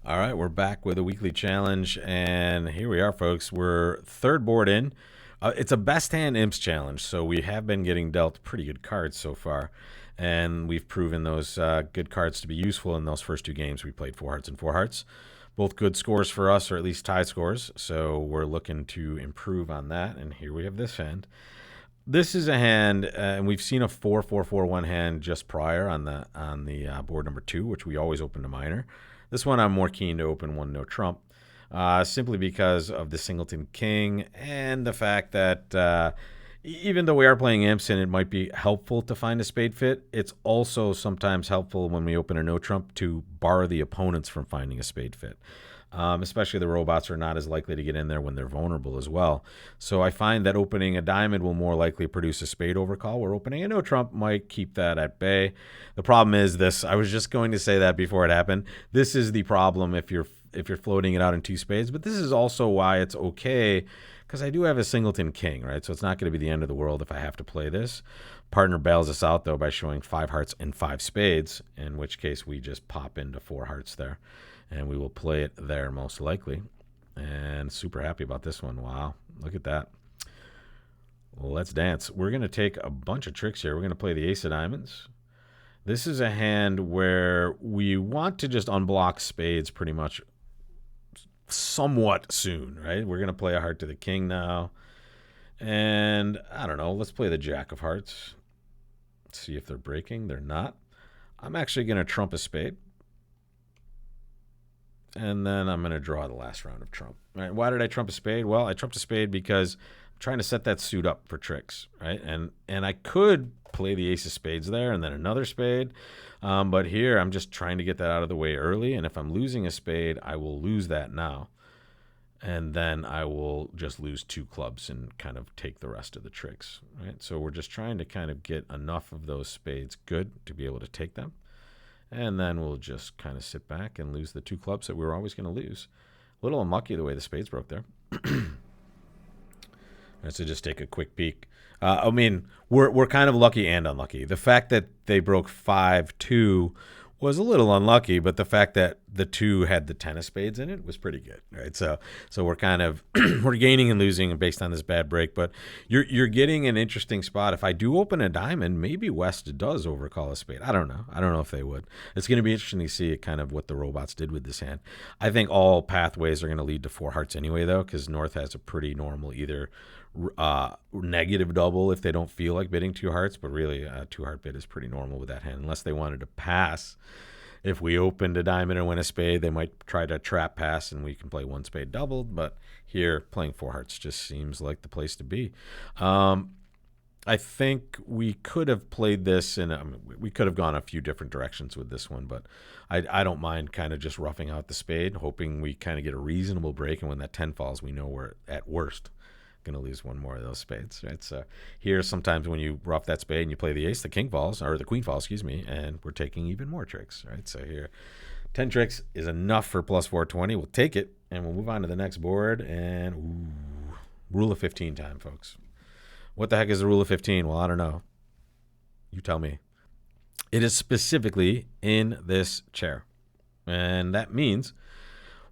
All right, we're back with a weekly challenge, and here we are, folks. We're third board in. It's a best hand imps challenge, so we have been getting dealt pretty good cards so far, and we've proven those good cards to be useful in those first two games. We played four hearts and four hearts, both good scores for us, or at least tie scores. So we're looking to improve on that, and here we have this hand. This is a hand, and we've seen a 4-4-4-1 hand just prior on the board number two, which we always open to minor. This one I'm more keen to open one no trump, simply because of the singleton king and the fact that even though we are playing imps and it might be helpful to find a spade fit, it's also sometimes helpful when we open a no trump to bar the opponents from finding a spade fit. Especially the robots are not as likely to get in there when they're vulnerable as well. So I find that opening a diamond will more likely produce a spade overcall, where opening a no trump might keep that at bay. The problem is this. I was just going to say that before it happened. This is the problem if you're floating it out in two spades, but this is also why it's okay, because I do have a singleton king, right? So it's not going to be the end of the world if I have to play this. Partner bails us out, though, by showing five hearts and five spades, in which case we just pop into four hearts there. And we will play it there most likely. And super happy about this one. Wow, look at that. Well, let's dance. We're going to take a bunch of tricks here. We're going to play the ace of diamonds. This is a hand where we want to just unblock spades pretty much somewhat soon, right? We're going to play a heart to the king now. And I don't know, let's play the jack of hearts. Let's see if they're breaking. They're not. I'm actually going to trump a spade. And then I'm going to draw the last round of trump. All right, why did I trump a spade? Well, I trumped a spade because I'm trying to set that suit up for tricks, right? And I could play the ace of spades there and then another spade. But here I'm just trying to get that out of the way early. And if I'm losing a spade, I will lose that now. And then I will just lose two clubs and kind of take the rest of the tricks, right? So we're just trying to kind of get enough of those spades good to be able to take them. And then we'll just kind of sit back and lose the two clubs that we were always going to lose. A little unlucky the way the spades broke there. Let's just take a quick peek. I mean, we're kind of lucky and unlucky. The fact that they broke 5-2 was a little unlucky, but the fact that the two had the ten of spades in it was pretty good, right? So we're kind of we're gaining and losing based on this bad break, but you're getting an interesting spot. If I do open a diamond, maybe West does overcall a spade. I don't know. I don't know if they would. It's going to be interesting to see kind of what the robots did with this hand. I think all pathways are going to lead to four hearts anyway, though, because North has a pretty normal either negative double if they don't feel like bidding two hearts, but really a two heart bid is pretty normal with that hand, unless they wanted to pass. If we opened a diamond and win a spade, they might try to trap pass and we can play one spade doubled, but here playing four hearts just seems like the place to be. I think we could have played this and we could have gone a few different directions with this one, but I don't mind kind of just roughing out the spade, hoping we kind of get a reasonable break, and when that 10 falls, we know we're at worst going to lose one more of those spades, right? So here, sometimes when you rough that spade and you play the ace, the king falls, or the queen falls, excuse me, and we're taking even more tricks, right? So here, 10 tricks is enough for plus 420. We'll take it, and we'll move on to the next board, and rule of 15 time, folks. What the heck is the rule of 15? Well, I don't know. You tell me. It is specifically in this chair, and that means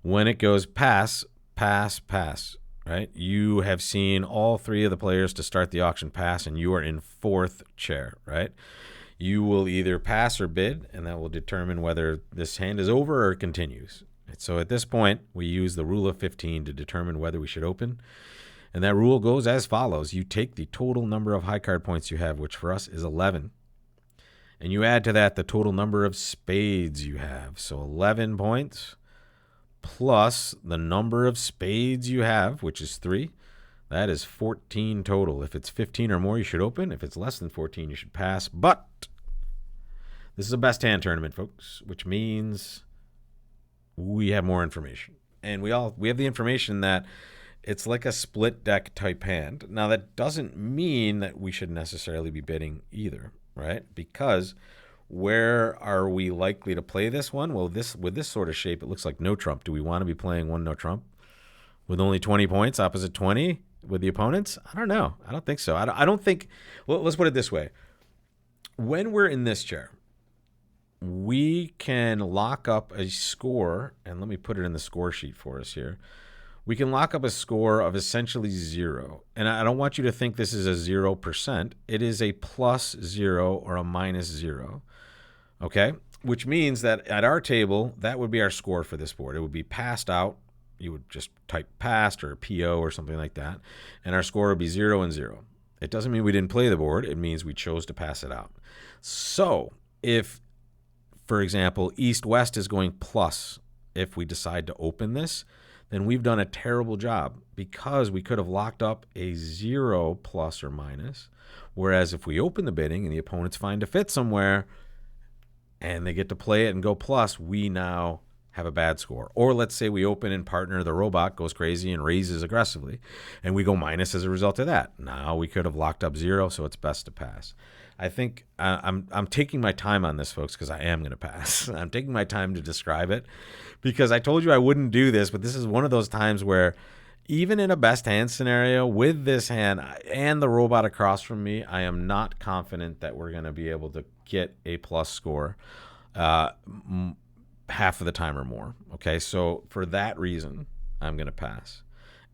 when it goes pass, pass, pass, right? You have seen all three of the players to start the auction pass, and you are in fourth chair, right? You will either pass or bid, and that will determine whether this hand is over or continues. So at this point, we use the rule of 15 to determine whether we should open. And that rule goes as follows. You take the total number of high card points you have, which for us is 11. And you add to that the total number of spades you have. So 11 points plus the number of spades you have, which is 3. That is 14 total. If it's 15 or more, you should open. If it's less than 14, you should pass. But this is a best hand tournament, folks, which means we have more information. And we have the information that it's like a split deck type hand. Now, that doesn't mean that we should necessarily be bidding either, right? Because where are we likely to play this one? Well, with this sort of shape, it looks like no trump. Do we want to be playing one no trump with only 20 points opposite 20 with the opponents? I don't know. I don't think so. I don't think. Well, let's put it this way. When we're in this chair, we can lock up a score, and let me put it in the score sheet for us here. We can lock up a score of essentially 0. And I don't want you to think this is a 0%. It is a +0 or a -0. Okay? Which means that at our table, that would be our score for this board. It would be passed out. You would just type passed or PO or something like that. And our score would be 0 and 0. It doesn't mean we didn't play the board. It means we chose to pass it out. So if, for example, East-West is going plus if we decide to open this, then we've done a terrible job because we could have locked up a 0 plus or minus. Whereas if we open the bidding and the opponents find a fit somewhere and they get to play it and go plus, we now have a bad score. Or let's say we open and partner, the robot goes crazy and raises aggressively, and we go minus as a result of that. Now we could have locked up 0, so it's best to pass. I think I'm taking my time on this, folks, because I am going to pass. I'm taking my time to describe it because I told you I wouldn't do this, but this is one of those times where even in a best hand scenario with this hand and the robot across from me, I am not confident that we're going to be able to get a plus score half of the time or more. Okay, so for that reason, I'm going to pass.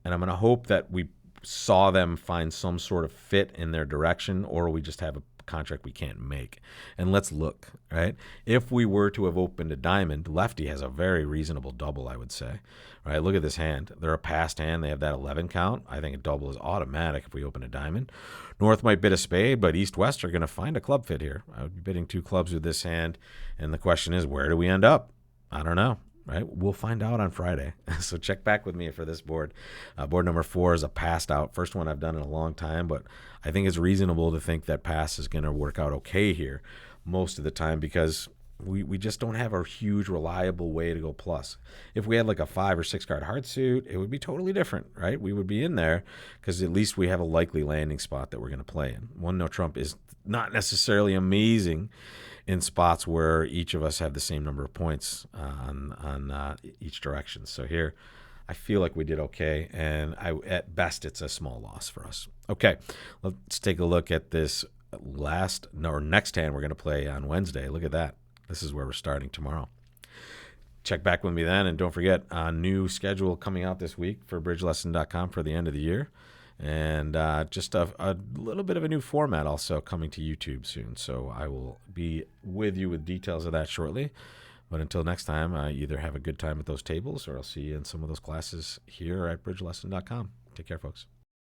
And I'm going to hope that we saw them find some sort of fit in their direction, or we just have a contract we can't make. And let's look, right? If we were to have opened a diamond, lefty has a very reasonable double, I would say. Right? Look at this hand. They're a passed hand. They have that 11 count. I think a double is automatic if we open a diamond. North might bid a spade, but East-West are going to find a club fit here. I would be bidding 2 clubs with this hand. And the question is, where do we end up? I don't know. Right? We'll find out on Friday. So check back with me for this board. Board number 4 is a passed out. First one I've done in a long time, but I think it's reasonable to think that pass is going to work out okay here most of the time because we just don't have a huge reliable way to go plus. If we had like a 5 or 6 card heart suit, it would be totally different, right? We would be in there because at least we have a likely landing spot that we're going to play in. 1-no trump is not necessarily amazing in spots where each of us have the same number of points on each direction. So here, I feel like we did okay, and at best, it's a small loss for us. Okay, let's take a look at this next hand we're going to play on Wednesday. Look at that. This is where we're starting tomorrow. Check back with me then, and don't forget, a new schedule coming out this week for bridgelesson.com for the end of the year. And just a little bit of a new format also coming to YouTube soon. So I will be with you with details of that shortly. But until next time, either have a good time at those tables or I'll see you in some of those classes here at bridgelesson.com. Take care, folks.